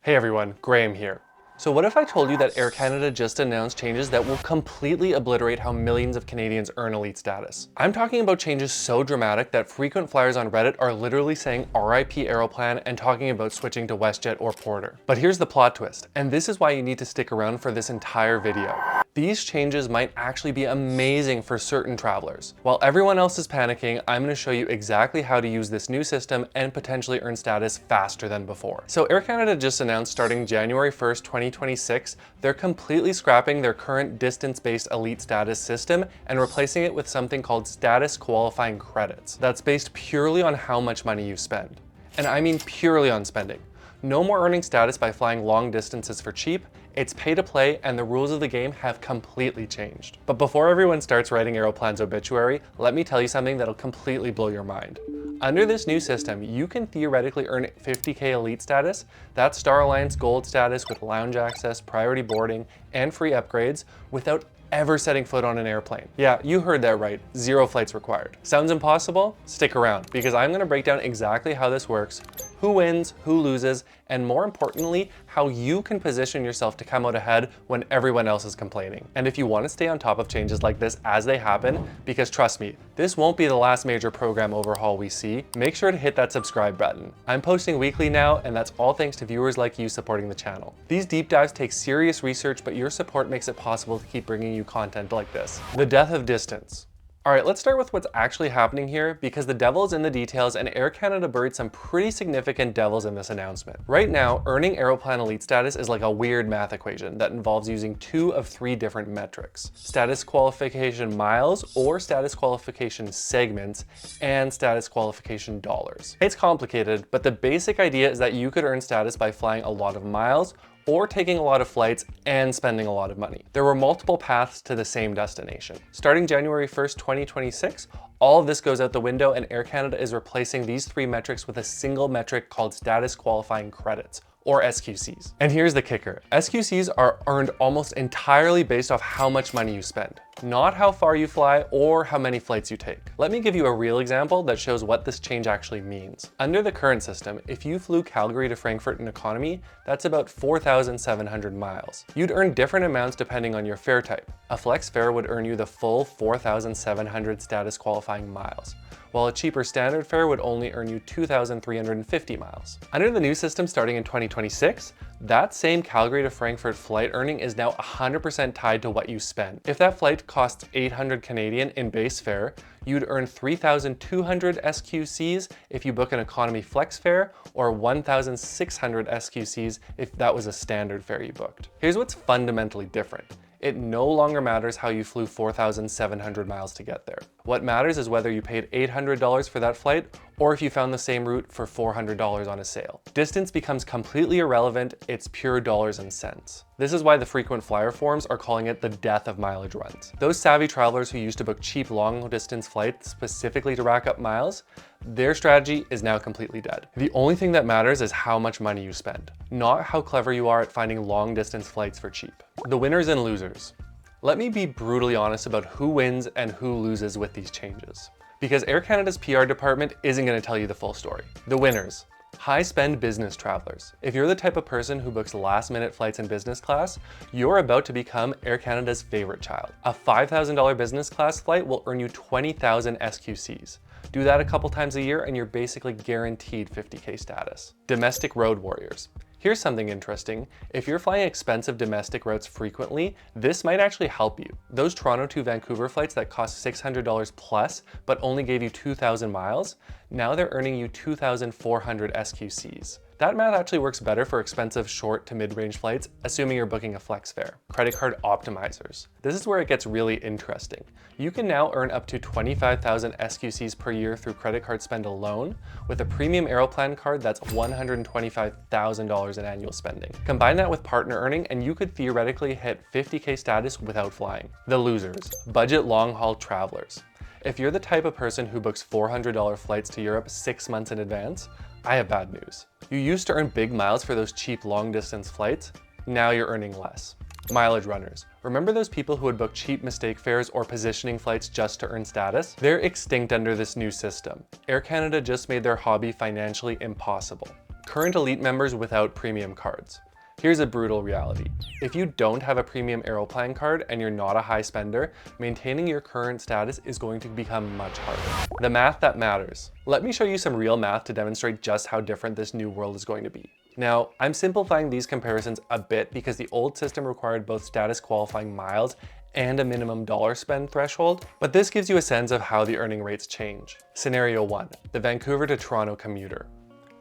Hey everyone, Graham here. So what if I told you that Air Canada just announced changes that will completely obliterate how millions of Canadians earn elite status? I'm talking about changes so dramatic that frequent flyers on Reddit are literally saying RIP Aeroplan and talking about switching to WestJet or Porter. But here's the plot twist, and this is why you need to stick around for this entire video. These changes might actually be amazing for certain travelers. While everyone else is panicking, I'm going to show you exactly how to use this new system and potentially earn status faster than before. So Air Canada just announced starting January 1st, 2026, they're completely scrapping their current distance-based elite status system and replacing it with something called status qualifying credits. That's based purely on how much money you spend. And I mean purely on spending. No more earning status by flying long distances for cheap. It's pay to play, and the rules of the game have completely changed. But before everyone starts writing Aeroplan's obituary, let me tell you something that'll completely blow your mind. Under this new system, you can theoretically earn 50K elite status, that's Star Alliance Gold status with lounge access, priority boarding, and free upgrades without ever setting foot on an airplane. Yeah, you heard that right, 0 flights required. Sounds impossible? Stick around, because I'm gonna break down exactly how this works, who wins, who loses, and more importantly, how you can position yourself to come out ahead when everyone else is complaining. And if you want to stay on top of changes like this as they happen, because trust me, this won't be the last major program overhaul we see, make sure to hit that subscribe button. I'm posting weekly now, and that's all thanks to viewers like you supporting the channel. These deep dives take serious research, but your support makes it possible to keep bringing you content like this. The death of distance. All right, let's start with what's actually happening here, because the devil is in the details and Air Canada buried some pretty significant devils in this announcement. Right now, earning Aeroplan elite status is like a weird math equation that involves using 2 of 3 different metrics: status qualification miles or status qualification segments and status qualification dollars. It's complicated, but the basic idea is that you could earn status by flying a lot of miles or taking a lot of flights and spending a lot of money. There were multiple paths to the same destination. Starting January 1st, 2026, all of this goes out the window and Air Canada is replacing these 3 metrics with a single metric called status qualifying credits, or SQCs. And here's the kicker. SQCs are earned almost entirely based off how much money you spend, not how far you fly or how many flights you take. Let me give you a real example that shows what this change actually means. Under the current system, if you flew Calgary to Frankfurt in economy, that's about 4,700 miles. You'd earn different amounts depending on your fare type. A flex fare would earn you the full 4,700 status qualifying miles, while a cheaper standard fare would only earn you 2,350 miles. Under the new system starting in 2026, that same Calgary to Frankfurt flight earning is now 100% tied to what you spend. If that flight costs 800 Canadian in base fare, you'd earn 3,200 SQCs if you book an economy flex fare, or 1,600 SQCs if that was a standard fare you booked. Here's what's fundamentally different. It no longer matters how you flew 4,700 miles to get there. What matters is whether you paid $800 for that flight or if you found the same route for $400 on a sale. Distance becomes completely irrelevant, it's pure dollars and cents. This is why the frequent flyer forums are calling it the death of mileage runs. Those savvy travelers who used to book cheap long distance flights specifically to rack up miles, their strategy is now completely dead. The only thing that matters is how much money you spend, not how clever you are at finding long distance flights for cheap. The winners and losers. Let me be brutally honest about who wins and who loses with these changes, because Air Canada's PR department isn't going to tell you the full story. The winners. High spend business travelers. If you're the type of person who books last minute flights in business class, you're about to become Air Canada's favorite child. A $5,000 business class flight will earn you 20,000 SQCs. Do that a couple times a year and you're basically guaranteed 50K status. Domestic road warriors. Here's something interesting. If you're flying expensive domestic routes frequently, this might actually help you. Those Toronto to Vancouver flights that cost $600 plus, but only gave you 2,000 miles, now they're earning you 2,400 SQCs. That math actually works better for expensive short to mid-range flights, assuming you're booking a flex fare. Credit card optimizers. This is where it gets really interesting. You can now earn up to 25,000 SQCs per year through credit card spend alone. With a premium Aeroplan card, that's $125,000 in annual spending. Combine that with partner earning and you could theoretically hit 50K status without flying. The losers. Budget long-haul travelers. If you're the type of person who books $400 flights to Europe 6 months in advance, I have bad news. You used to earn big miles for those cheap long distance flights, now you're earning less. Mileage runners. Remember those people who would book cheap mistake fares or positioning flights just to earn status? They're extinct under this new system. Air Canada just made their hobby financially impossible. Current elite members without premium cards. Here's a brutal reality. If you don't have a premium Aeroplan card and you're not a high spender, maintaining your current status is going to become much harder. The math that matters. Let me show you some real math to demonstrate just how different this new world is going to be. Now, I'm simplifying these comparisons a bit because the old system required both status qualifying miles and a minimum dollar spend threshold, but this gives you a sense of how the earning rates change. Scenario 1, the Vancouver to Toronto commuter.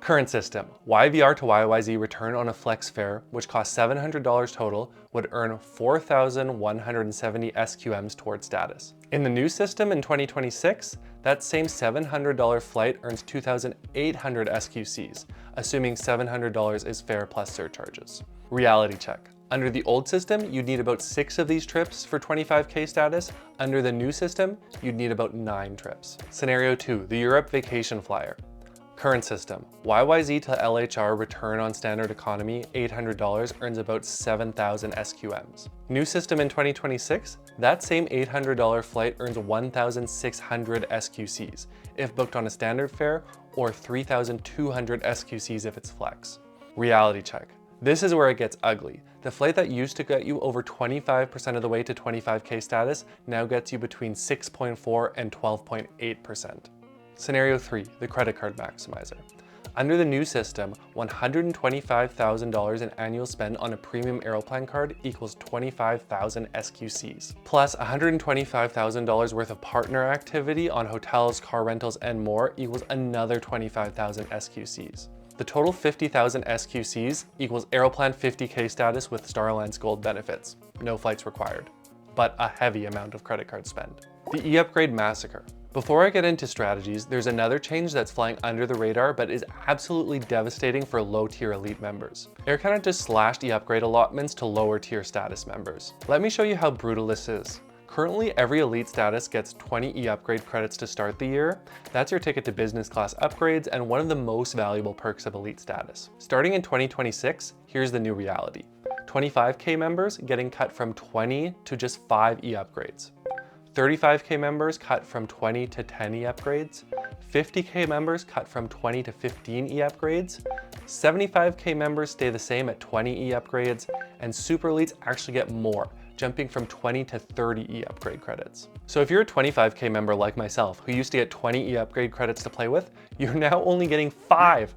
Current system, YVR to YYZ return on a flex fare, which costs $700 total, would earn 4,170 SQMs towards status. In the new system in 2026, that same $700 flight earns 2,800 SQCs, assuming $700 is fare plus surcharges. Reality check. Under the old system, you'd need about 6 of these trips for 25K status. Under the new system, you'd need about 9 trips. Scenario 2, the Europe vacation flyer. Current system, YYZ to LHR return on standard economy, $800 earns about 7,000 SQMs. New system in 2026, that same $800 flight earns 1,600 SQCs if booked on a standard fare, or 3,200 SQCs if it's flex. Reality check. This is where it gets ugly. The flight that used to get you over 25% of the way to 25K status now gets you between 6.4 and 12.8%. Scenario 3, the credit card maximizer. Under the new system, $125,000 in annual spend on a premium Aeroplan card equals 25,000 SQCs, plus $125,000 worth of partner activity on hotels, car rentals, and more equals another 25,000 SQCs. The total 50,000 SQCs equals Aeroplan 50K status with Star Alliance Gold benefits. No flights required, but a heavy amount of credit card spend. The E-upgrade Massacre. Before I get into strategies, there's another change that's flying under the radar but is absolutely devastating for low-tier elite members. Air Canada just slashed E-upgrade allotments to lower-tier status members. Let me show you how brutal this is. Currently, every elite status gets 20 E-upgrade credits to start the year. That's your ticket to business class upgrades and one of the most valuable perks of elite status. Starting in 2026, here's the new reality. 25K members getting cut from 20 to just 5 E-upgrades. 35K members cut from 20 to 10 E-upgrades, 50K members cut from 20 to 15 E-upgrades, 75K members stay the same at 20 E-upgrades, and super elites actually get more, jumping from 20 to 30 E-upgrade credits. So if you're a 25K member like myself, who used to get 20 E-upgrade credits to play with, you're now only getting 5.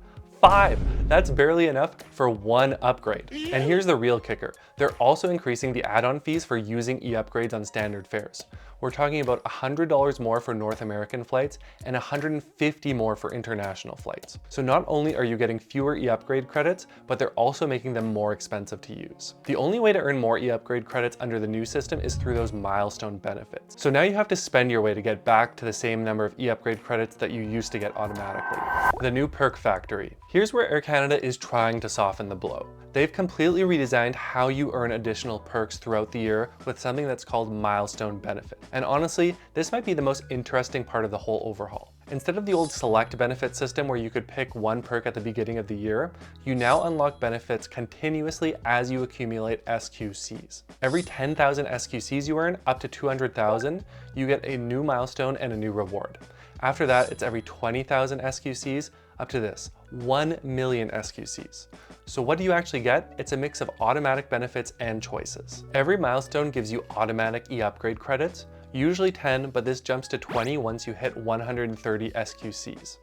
That's barely enough for 1 upgrade. And here's the real kicker. They're also increasing the add-on fees for using E-upgrades on standard fares. We're talking about $100 more for North American flights and $150 more for international flights. So not only are you getting fewer E-upgrade credits, but they're also making them more expensive to use. The only way to earn more E-upgrade credits under the new system is through those milestone benefits. So now you have to spend your way to get back to the same number of E-upgrade credits that you used to get automatically. The new Perk Factory. Here's where Air Canada is trying to soften the blow. They've completely redesigned how you earn additional perks throughout the year with something that's called milestone benefit. And honestly, this might be the most interesting part of the whole overhaul. Instead of the old select benefit system where you could pick one perk at the beginning of the year, you now unlock benefits continuously as you accumulate SQCs. Every 10,000 SQCs you earn, up to 200,000, you get a new milestone and a new reward. After that, it's every 20,000 SQCs, up to this, 1 million SQCs. So what do you actually get? It's a mix of automatic benefits and choices. Every milestone gives you automatic E-upgrade credits, usually 10, but this jumps to 20 once you hit 130 SQCs.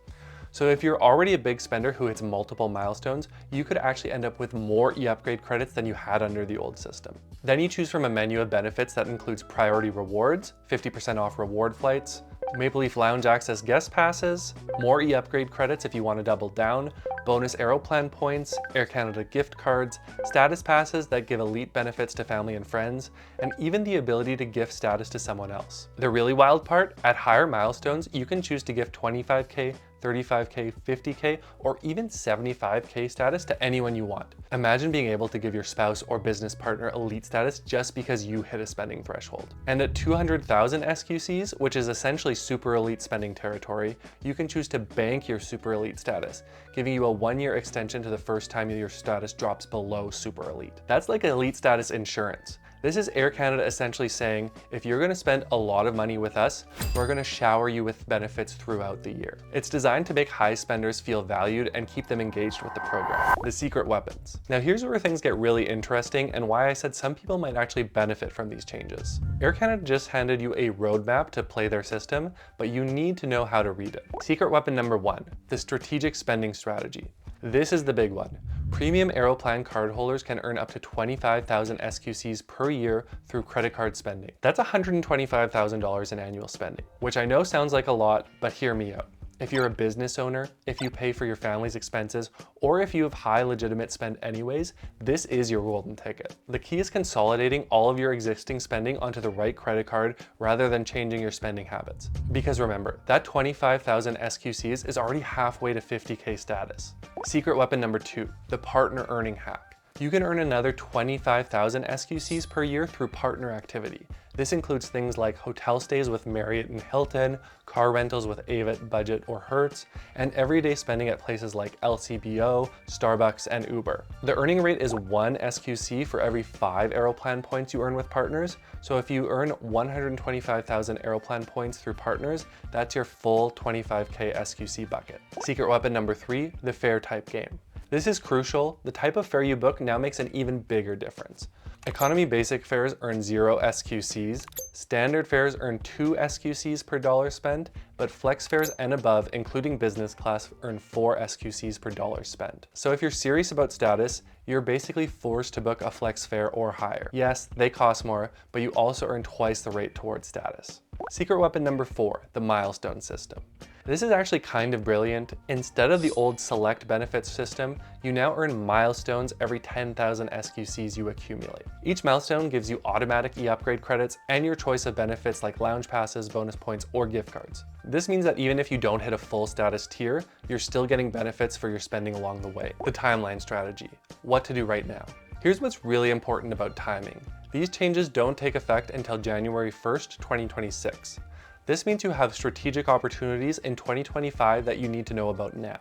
So if you're already a big spender who hits multiple milestones, you could actually end up with more E-upgrade credits than you had under the old system. Then you choose from a menu of benefits that includes priority rewards, 50% off reward flights, Maple Leaf Lounge access guest passes, more E-upgrade credits if you want to double down, bonus Aeroplan points, Air Canada gift cards, status passes that give elite benefits to family and friends, and even the ability to gift status to someone else. The really wild part, at higher milestones, you can choose to gift 25K, 35K, 50K, or even 75K status to anyone you want. Imagine being able to give your spouse or business partner elite status just because you hit a spending threshold. And at 200,000 SQCs, which is essentially super elite spending territory, you can choose to bank your super elite status, giving you a 1-year extension to the first time your status drops below super elite. That's like elite status insurance. This is Air Canada essentially saying, if you're going to spend a lot of money with us, we're going to shower you with benefits throughout the year. It's designed to make high spenders feel valued and keep them engaged with the program. The secret weapons. Now here's where things get really interesting and why I said some people might actually benefit from these changes. Air Canada just handed you a roadmap to play their system, but you need to know how to read it. Secret weapon number 1, the strategic spending strategy. This is the big one. Premium Aeroplan cardholders can earn up to 25,000 SQCs per year through credit card spending. That's $125,000 in annual spending, which I know sounds like a lot, but hear me out. If you're a business owner, if you pay for your family's expenses, or if you have high legitimate spend anyways, this is your golden ticket. The key is consolidating all of your existing spending onto the right credit card rather than changing your spending habits. Because remember, that 25,000 SQCs is already halfway to 50K status. Secret weapon number 2, the partner earning hack. You can earn another 25,000 SQCs per year through partner activity. This includes things like hotel stays with Marriott and Hilton, car rentals with Avid, Budget, or Hertz, and everyday spending at places like LCBO, Starbucks, and Uber. The earning rate is 1 SQC for every 5 Aeroplan points you earn with partners, so if you earn 125,000 Aeroplan points through partners, that's your full 25K SQC bucket. Secret weapon number 3, the fare type game. This is crucial. The type of fare you book now makes an even bigger difference. Economy basic fares earn 0 SQCs, standard fares earn 2 SQCs per dollar spent, but flex fares and above, including business class, earn 4 SQCs per dollar spent. So if you're serious about status, you're basically forced to book a flex fare or higher. Yes, they cost more, but you also earn twice the rate towards status. Secret weapon number 4, the milestone system. This is actually kind of brilliant. Instead of the old select benefits system, you now earn milestones every 10,000 SQCs you accumulate. Each milestone gives you automatic E-upgrade credits and your choice of benefits like lounge passes, bonus points, or gift cards. This means that even if you don't hit a full status tier, you're still getting benefits for your spending along the way. The timeline strategy. What to do right now. Here's what's really important about timing. These changes don't take effect until January 1st, 2026. This means you have strategic opportunities in 2025 that you need to know about now.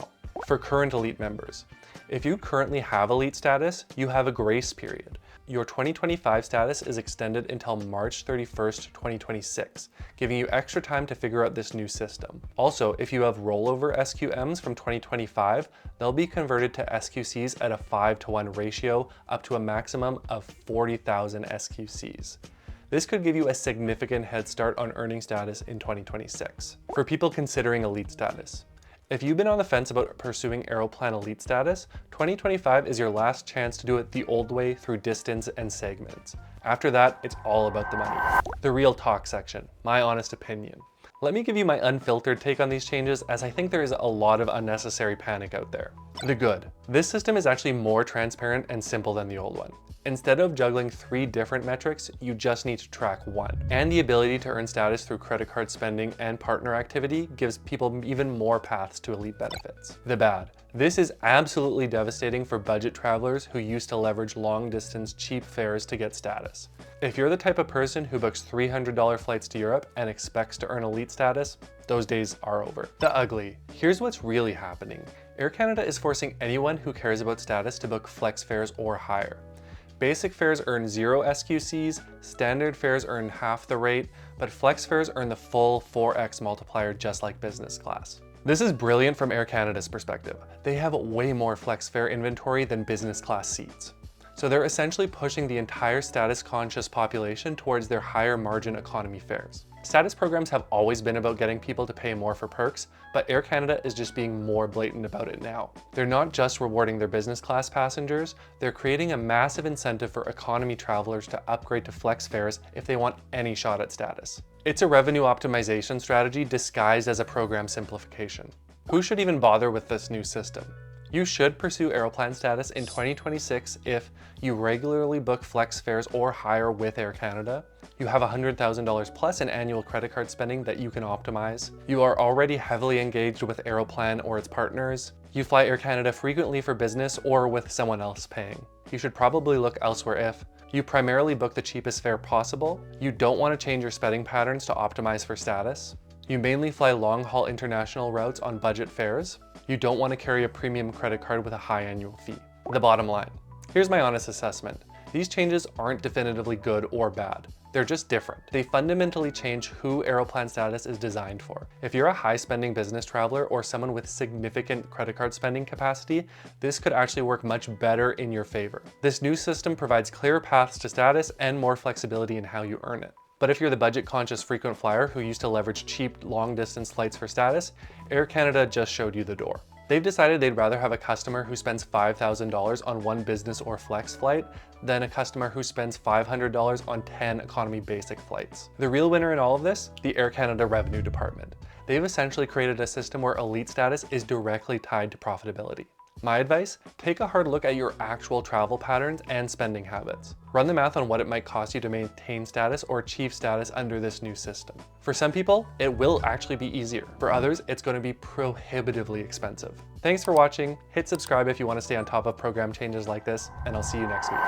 For current Elite members, if you currently have Elite status, you have a grace period. Your 2025 status is extended until March 31st, 2026, giving you extra time to figure out this new system. Also, if you have rollover SQMs from 2025, they'll be converted to SQCs at a 5-to-1 ratio up to a maximum of 40,000 SQCs. This could give you a significant head start on earning status in 2026. For people considering Elite status, if you've been on the fence about pursuing Aeroplan Elite status, 2025 is your last chance to do it the old way through distance and segments. After that, it's all about the money. The real talk section, my honest opinion. Let me give you my unfiltered take on these changes, as I think there is a lot of unnecessary panic out there. The good. This system is actually more transparent and simple than the old one. Instead of juggling 3 different metrics, you just need to track 1. And the ability to earn status through credit card spending and partner activity gives people even more paths to Elite benefits. The bad. This is absolutely devastating for budget travelers who used to leverage long-distance cheap fares to get status. If you're the type of person who books $300 flights to Europe and expects to earn Elite status, those days are over. The ugly. Here's what's really happening. Air Canada is forcing anyone who cares about status to book flex fares or higher. Basic fares earn 0 SQCs, standard fares earn half the rate, but flex fares earn the full 4x multiplier just like business class. This is brilliant from Air Canada's perspective. They have way more flex fare inventory than business class seats. So they're essentially pushing the entire status-conscious population towards their higher margin economy fares. Status programs have always been about getting people to pay more for perks, but Air Canada is just being more blatant about it now. They're not just rewarding their business class passengers, they're creating a massive incentive for economy travelers to upgrade to flex fares if they want any shot at status. It's a revenue optimization strategy disguised as a program simplification. Who should even bother with this new system? You should pursue Aeroplan status in 2026 if you regularly book flex fares or higher with Air Canada, you have $100,000 plus in annual credit card spending that you can optimize, you are already heavily engaged with Aeroplan or its partners, you fly Air Canada frequently for business or with someone else paying. You should probably look elsewhere if you primarily book the cheapest fare possible, you don't want to change your spending patterns to optimize for status, you mainly fly long-haul international routes on budget fares, you don't want to carry a premium credit card with a high annual fee. The bottom line. Here's my honest assessment. These changes aren't definitively good or bad. They're just different. They fundamentally change who Aeroplan status is designed for. If you're a high-spending business traveler or someone with significant credit card spending capacity, this could actually work much better in your favor. This new system provides clearer paths to status and more flexibility in how you earn it. But if you're the budget-conscious frequent flyer who used to leverage cheap, long-distance flights for status, Air Canada just showed you the door. They've decided they'd rather have a customer who spends $5,000 on one business or flex flight than a customer who spends $500 on 10 economy basic flights. The real winner in all of this, the Air Canada Revenue Department. They've essentially created a system where elite status is directly tied to profitability. My advice, take a hard look at your actual travel patterns and spending habits. Run the math on what it might cost you to maintain status or achieve status under this new system. For some people, it will actually be easier. For others, it's going to be prohibitively expensive. Thanks for watching. Hit subscribe if you want to stay on top of program changes like this, and I'll see you next week.